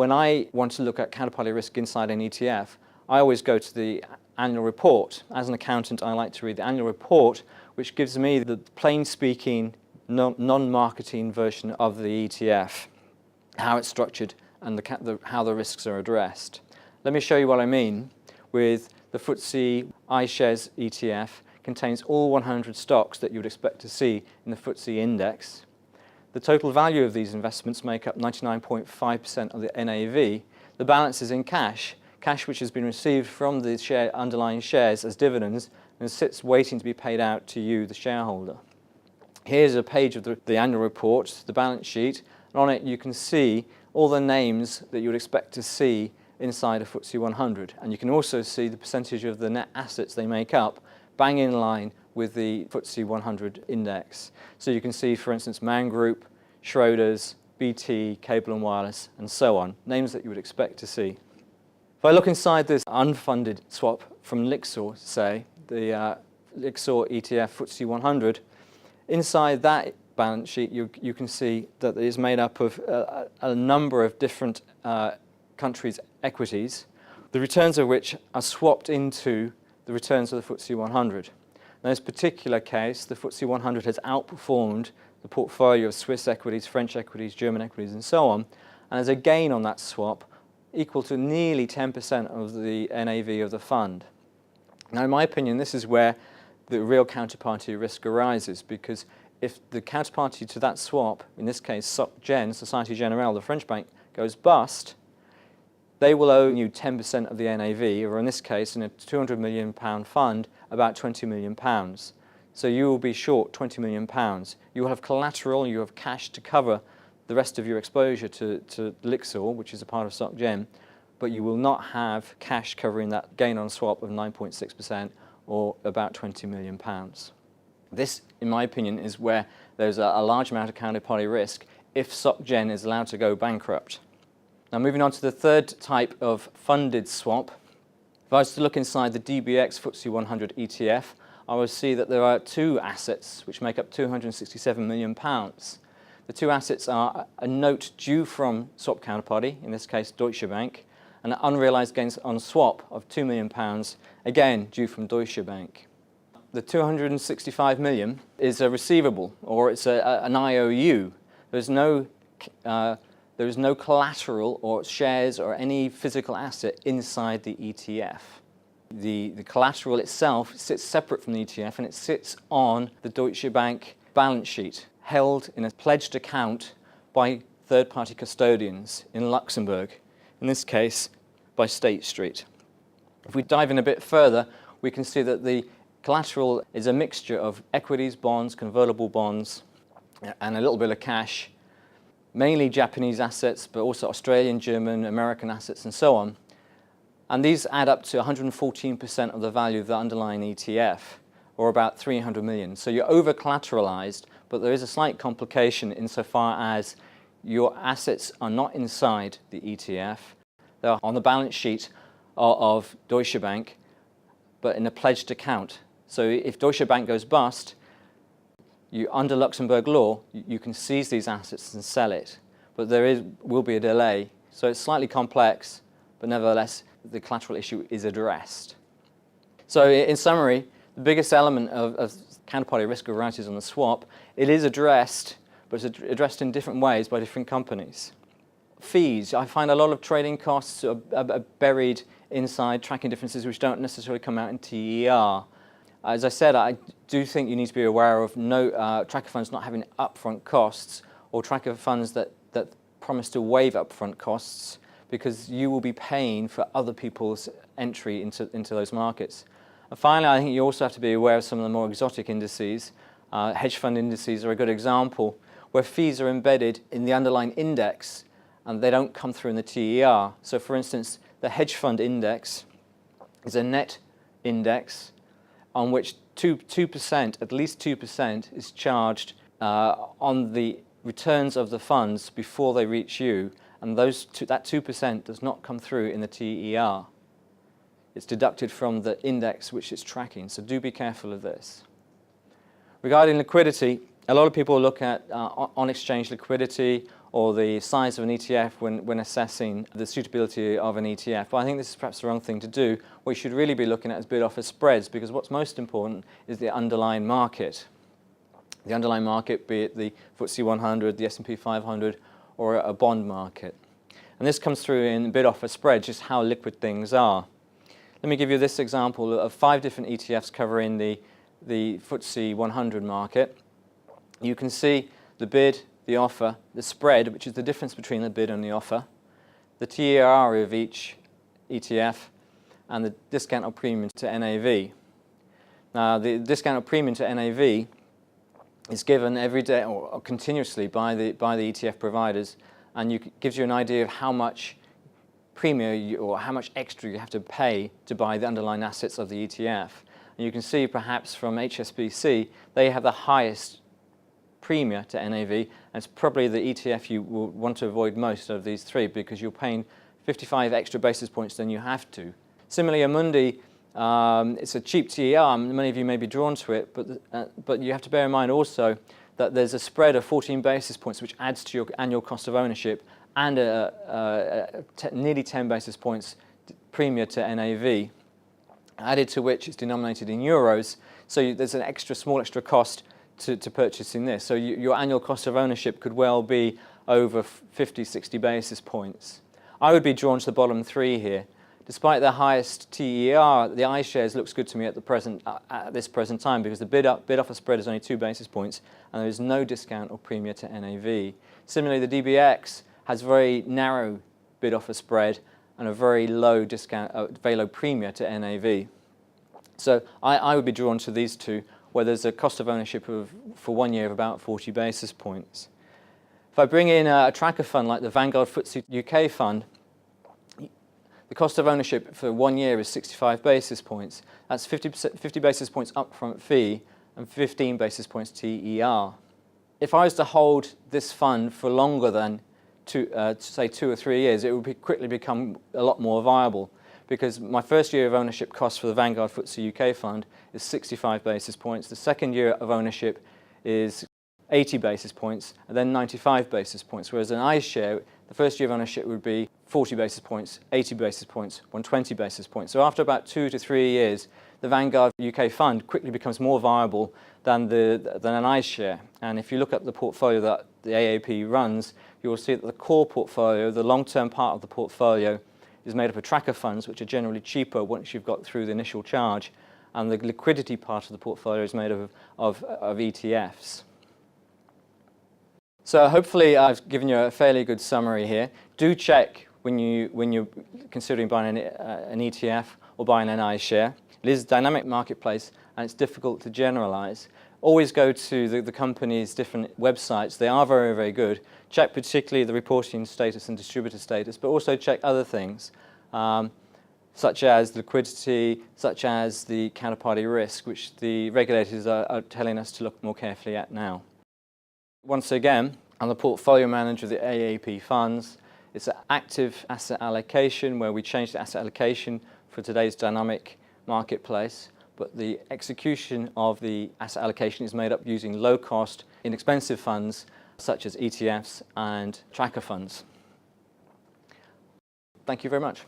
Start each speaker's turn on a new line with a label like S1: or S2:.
S1: when I want to look at counterparty risk inside an ETF, I always go to the annual report. As an accountant, I like to read the annual report, which gives me the plain-speaking, non-marketing version of the ETF, how it's structured and how the risks are addressed. Let me show you what I mean with the FTSE iShares ETF. Contains all 100 stocks that you would expect to see in the FTSE index. The total value of these investments make up 99.5% of the NAV. The balance is in cash which has been received from the underlying shares as dividends and sits waiting to be paid out to you, the shareholder. Here's a page of the annual report, the balance sheet, and on it you can see all the names that you would expect to see inside a FTSE 100. And you can also see the percentage of the net assets they make up, bang in line with the FTSE 100 index. So you can see, for instance, Man Group, Schroders, BT, Cable and Wireless, and so on, names that you would expect to see. If I look inside this unfunded swap from LYXOR, say, the LYXOR ETF FTSE 100, inside that balance sheet you can see that it is made up of a number of different countries' equities, the returns of which are swapped into the returns of the FTSE 100. In this particular case, the FTSE 100 has outperformed the portfolio of Swiss equities, French equities, German equities, and so on, and there's a gain on that swap equal to nearly 10% of the NAV of the fund. Now, in my opinion, this is where the real counterparty risk arises, because if the counterparty to that swap, in this case Soc Gen, Société Générale, the French bank, goes bust, they will owe you 10% of the NAV, or in this case, in a £200 million fund, about £20 million. So you will be short £20 million. You will have collateral, you have cash to cover the rest of your exposure to LYXOR, which is a part of Soc Gen, but you will not have cash covering that gain on swap of 9.6% or about £20 million. This, in my opinion, is where there's a large amount of counterparty risk if Soc Gen is allowed to go bankrupt. Now, moving on to the third type of funded swap, if I was to look inside the DBX FTSE 100 ETF, I would see that there are two assets which make up £267 million. The two assets are a note due from swap counterparty, in this case Deutsche Bank, and an unrealised gains on swap of £2 million, again due from Deutsche Bank. The £265 million is a receivable, or it's an IOU. There is no collateral or shares or any physical asset inside the ETF. The collateral itself sits separate from the ETF, and it sits on the Deutsche Bank balance sheet, held in a pledged account by third-party custodians in Luxembourg, in this case by State Street. If we dive in a bit further, we can see that the collateral is a mixture of equities, bonds, convertible bonds, and a little bit of cash, mainly Japanese assets, but also Australian, German, American assets, and so on. And these add up to 114% of the value of the underlying ETF, or about 300 million. So you're over-collateralized, but there is a slight complication insofar as your assets are not inside the ETF. They're on the balance sheet of Deutsche Bank, but in a pledged account. So if Deutsche Bank goes bust, under Luxembourg law, you can seize these assets and sell it, but will be a delay. So it's slightly complex, but nevertheless, the collateral issue is addressed. So in summary, the biggest element of counterparty risk arises on the swap. It is addressed, but it's addressed in different ways by different companies. Fees. I find a lot of trading costs are buried inside tracking differences which don't necessarily come out in TER. As I said, I do think you need to be aware of tracker funds not having upfront costs, or tracker funds that promise to waive upfront costs, because you will be paying for other people's entry into those markets. And finally, I think you also have to be aware of some of the more exotic indices. Hedge fund indices are a good example, where fees are embedded in the underlying index and they don't come through in the TER. So for instance, the hedge fund index is a net index on which 2%, at least 2%, is charged on the returns of the funds before they reach you, and that 2% does not come through in the TER. It's deducted from the index which it's tracking, so do be careful of this. Regarding liquidity, a lot of people look at on-exchange liquidity or the size of an ETF when assessing the suitability of an ETF. But I think this is perhaps the wrong thing to do. What you should really be looking at is bid-offer spreads, because what's most important is the underlying market. The underlying market, be it the FTSE 100, the S&P 500, or a bond market. And this comes through in bid-offer spread, just how liquid things are. Let me give you this example of 5 different ETFs covering the FTSE 100 market. You can see the bid, the offer, the spread, which is the difference between the bid and the offer, the TER of each ETF, and the discount or premium to NAV. Now, the discount or premium to NAV is given every day or continuously by the ETF providers, and gives you an idea of how much premium or how much extra you have to pay to buy the underlying assets of the ETF. And you can see perhaps from HSBC, they have the highest premium to NAV, and it's probably the ETF you will want to avoid most of these 3, because you're paying 55 extra basis points than you have to. Similarly, Amundi, it's a cheap TER, many of you may be drawn to it, but you have to bear in mind also that there's a spread of 14 basis points which adds to your annual cost of ownership, and nearly 10 basis points premium to NAV, added to which it's denominated in euros, so there's an small extra cost to purchasing this. So your annual cost of ownership could well be over 50, 60 basis points. I would be drawn to the bottom 3 here. Despite the highest TER, the iShares looks good to me at this present time, because the bid-offer spread is only 2 basis points, and there is no discount or premium to NAV. Similarly, the DBX has very narrow bid-offer spread and a very low discount, very low premium to NAV. So I would be drawn to these 2, where there's a cost of ownership for 1 year of about 40 basis points. If I bring in a tracker fund like the Vanguard FTSE UK fund, the cost of ownership for 1 year is 65 basis points. That's 50 basis points upfront fee and 15 basis points TER. If I was to hold this fund for longer than say 2 or 3 years, it would quickly become a lot more viable, because my first year of ownership cost for the Vanguard FTSE UK fund is 65 basis points. The second year of ownership is 80 basis points, and then 95 basis points, whereas an iShare, the first year of ownership would be 40 basis points, 80 basis points, 120 basis points. So after about 2 to 3 years, the Vanguard UK fund quickly becomes more viable than an iShare. And if you look at the portfolio that the AAP runs, you will see that the core portfolio, the long-term part of the portfolio, is made up of tracker funds, which are generally cheaper once you've got through the initial charge, and the liquidity part of the portfolio is made up of ETFs. So hopefully I've given you a fairly good summary here. Do check when you're considering buying an ETF or buying an iShare. It is a dynamic marketplace, and it's difficult to generalize. Always go to the company's different websites. They are very, very good. Check particularly the reporting status and distributor status, but also check other things, such as liquidity, such as the counterparty risk, which the regulators are telling us to look more carefully at now. Once again, I'm the portfolio manager of the AAP funds. It's an active asset allocation where we change the asset allocation for today's dynamic marketplace, but the execution of the asset allocation is made up using low-cost, inexpensive funds such as ETFs and tracker funds. Thank you very much.